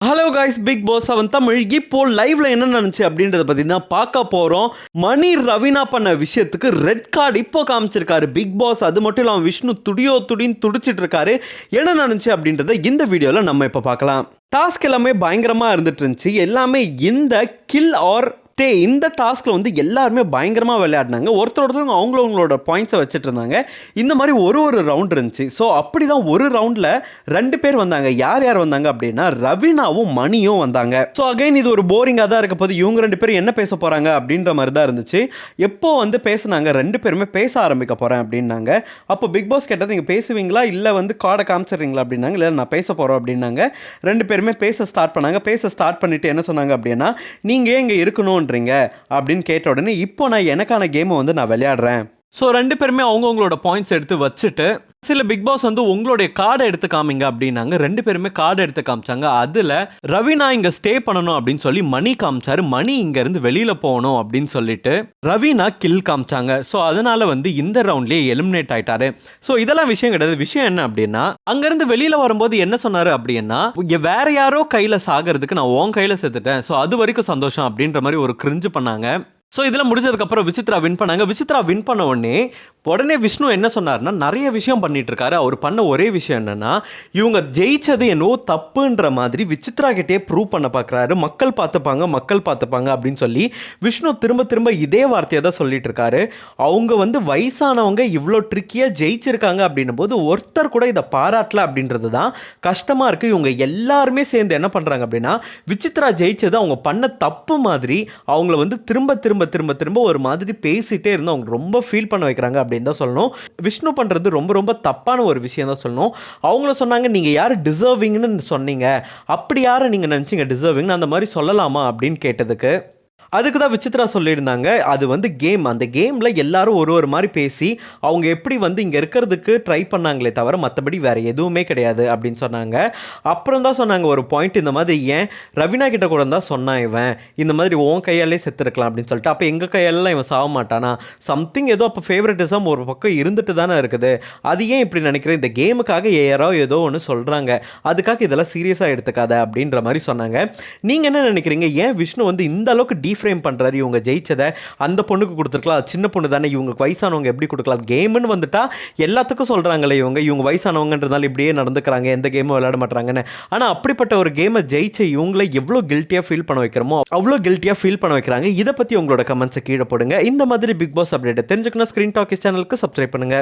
Hello guys, big pass அவன் தமிழ் இப்போ லைவ்ல என்ன நடந்துச்சு அப்படின்றத பத்தி தான் பார்க்க போறோம். மணி ரவீனா பண்ண விஷயத்துக்கு ரெட் கார்டு இப்போ காமிச்சிருக்காரு பிக் பாஸ். அது மட்டும் இல்லாம விஷ்ணு துடின்னு துடிச்சிட்டு இருக்காரு. என்ன நடந்துச்சு அப்படின்றத இந்த வீடியோல நம்ம இப்ப பார்க்கலாம். டாஸ்க் எல்லாமே பயங்கரமா இருந்துட்டு இருந்துச்சு. எல்லாமே இந்த கில் ஆர் இந்த டாஸ்க்ல வந்து எல்லாருமே பயங்கரமா விளையாடினாங்க. ஒருத்தர் அவங்களோட பாயிண்ட்ஸை வச்சுட்டு இருந்தாங்க. இந்த மாதிரி ஒரு ரவுண்ட் இருந்துச்சு. ஸோ அப்படிதான் ஒரு ரவுண்ட்ல 2 பேர் வந்தாங்க. யார் வந்தாங்க அப்படின்னா ரவீனாவும் மணியும் வந்தாங்க. ஸோ அகைன் இது ஒரு போரிங்காக தான் இருக்க போது. இவங்க 2 பேரும் என்ன பேச போறாங்க அப்படின்ற மாதிரி தான் இருந்துச்சு. எப்போ வந்து பேசினாங்க 2 பேருமே பேச ஆரம்பிக்க போறேன் அப்படின்னாங்க. அப்போ பிக் பாஸ் கேட்டது, நீங்க பேசுவீங்களா இல்லை வந்து கார்டை காமிச்சிடுறீங்களா அப்படின்னாங்க. இல்லை நான் பேச போறோம் அப்படின்னாங்க. 2 பேருமே பேச ஸ்டார்ட் பண்ணாங்க. பேச ஸ்டார்ட் பண்ணிட்டு என்ன சொன்னாங்க அப்படின்னா, நீங்க ஏன் இங்க இருக்கணும் அப்படின்னு கேட்ட உடனே இப்போ நான் எனக்கான கேமை வந்து நான் விளையாடுறேன். ஸோ 2 பேருமே அவங்கவுங்களோட பாயிண்ட்ஸ் எடுத்து வச்சுட்டு சில பிக் பாஸ் வந்து உங்களுடைய கார்டை எடுத்து காமிங்க அப்படின்னாங்க. 2 பேருமே கார்டை எடுத்து காமிச்சாங்க. அதில் ரவீனா இங்கே ஸ்டே பண்ணணும் அப்படின்னு சொல்லி மணி காமிச்சாரு. மணி இங்கேருந்து வெளியில் போகணும் அப்படின்னு சொல்லிட்டு ரவீனா கில் காமிச்சாங்க. ஸோ அதனால வந்து இந்த ரவுண்ட்லேயே எலிமினேட் ஆயிட்டாரு. ஸோ இதெல்லாம் விஷயம் கிடையாது. விஷயம் என்ன அப்படின்னா, அங்கேருந்து வெளியில் வரும்போது என்ன சொன்னார் அப்படின்னா, வேற யாரோ கையில் சாகிறதுக்கு நான் உன் கையில் செத்துட்டேன். ஸோ அது வரைக்கும் சந்தோஷம் அப்படின்ற மாதிரி ஒரு கிரிஞ்சு பண்ணாங்க. ஸோ இதில் முடிஞ்சதுக்கப்புறம் விசித்ரா வின் பண்ணாங்க. விசித்ரா வின் பண்ண உடனே விஷ்ணு என்ன சொன்னார்னா, நிறைய விஷயம் பண்ணிட்டு இருக்காரு. அவர் பண்ண ஒரே விஷயம் என்னன்னா, இவங்க ஜெயிச்சது என்னவோ தப்புன்ற மாதிரி விசித்ரா கிட்டே ப்ரூவ் பண்ண பார்க்குறாரு. மக்கள் பார்த்துப்பாங்க அப்படின்னு சொல்லி விஷ்ணு திரும்ப இதே வார்த்தையை தான் சொல்லிட்டு இருக்காரு. அவங்க வந்து வயசானவங்க இவ்வளோ ட்ரிக்கியாக ஜெயிச்சிருக்காங்க அப்படின்னும் போது ஒருத்தர் கூட இதை பாராட்டல அப்படின்றது தான் கஷ்டமாக இருக்குது. இவங்க எல்லாருமே சேர்ந்து என்ன பண்ணுறாங்க அப்படின்னா, விசித்ரா ஜெயிச்சது அவங்க பண்ண தப்பு மாதிரி அவங்கள வந்து திரும்ப ஒரு மாதிரி பேசிட்டே இருந்து அவங்க ரொம்ப ஃபீல் பண்ண வைக்கிறாங்க அப்படின்னு தான் சொல்லணும். விஷ்ணு பண்றது ரொம்ப தப்பான ஒரு விஷயம் தான் சொல்லணும். அவங்கள சொன்னாங்க, நீங்க யாரு டிசர்விங்னு சொன்னீங்க, அப்படி யாரை நீங்க நினைச்சீங்க டிசர்விங், அந்த மாதிரி சொல்லலாமா அப்படின்னு கேட்டதுக்கு அதுக்கு தான் விசித்ரா சொல்லியிருந்தாங்க, அது வந்து கேம். அந்த கேமில் எல்லாரும் ஒரு மாதிரி பேசி அவங்க எப்படி வந்து இங்கே இருக்கிறதுக்கு ட்ரை பண்ணாங்களே தவிர மற்றபடி வேறு எதுவுமே கிடையாது அப்படின்னு சொன்னாங்க. அப்புறம் தான் சொன்னாங்க ஒரு பாயிண்ட், இந்த மாதிரி ஏன் ரவீனா கிட்ட கூட தான் சொன்னான் இவன், இந்த மாதிரி உன் கையாலே செத்துருக்கலாம் அப்படின்னு சொல்லிட்டு. அப்போ எங்கள் கையாலலாம் இவன் சாக மாட்டானா, சம்திங் ஏதோ அப்போ ஃபேவரட்டிசம் ஒரு பக்கம் இருந்துட்டு தானே இருக்குது. அது ஏன் இப்படி நினைக்கிறேன், இந்த கேமுக்காக யாரோ ஏதோ ஒன்று சொல்கிறாங்க, அதுக்காக இதெல்லாம் சீரியஸாக எடுத்துக்காத அப்படின்ற மாதிரி சொன்னாங்க. நீங்கள் என்ன நினைக்கிறீங்க, ஏன் விஷ்ணு வந்து இந்த அளவுக்கு ஃப்ரேம் பண்றாரு? இவங்க ஜெயிச்சதை அந்த பொண்ணுக்கு கொடுத்துருக்கலாம், சின்ன பொண்ணு தானே, இவங்களுக்கு வயசானவங்க எப்படி கொடுக்கலாம்? கேம்னு வந்துட்டா எல்லாத்துக்கும் சொல்றாங்களே இவங்க வயசானவங்கன்றதால இப்படியே நடந்துக்கிறாங்க, எந்த கேமும் விளையாட மாட்டாங்கன்னு. ஆனால் அப்படிப்பட்ட ஒரு கேமை ஜெயிச்ச இவங்களை எவ்வளோ கில்ட்டியாக ஃபீல் பண்ண வைக்கிறோமோ அவ்வளோ கில்ட்டியாக ஃபீல் பண்ண வைக்கிறாங்க. இதை பற்றி உங்களோட கமெண்ட்ஸை கீழே போடுங்க. இந்த மாதிரி பிக் பாஸ் அப்டேட் தெரிஞ்சுக்கணும் ஸ்க்ரீன் டாக்கிஸ் சேனலுக்கு சப்ஸ்கிரைப் பண்ணுங்க.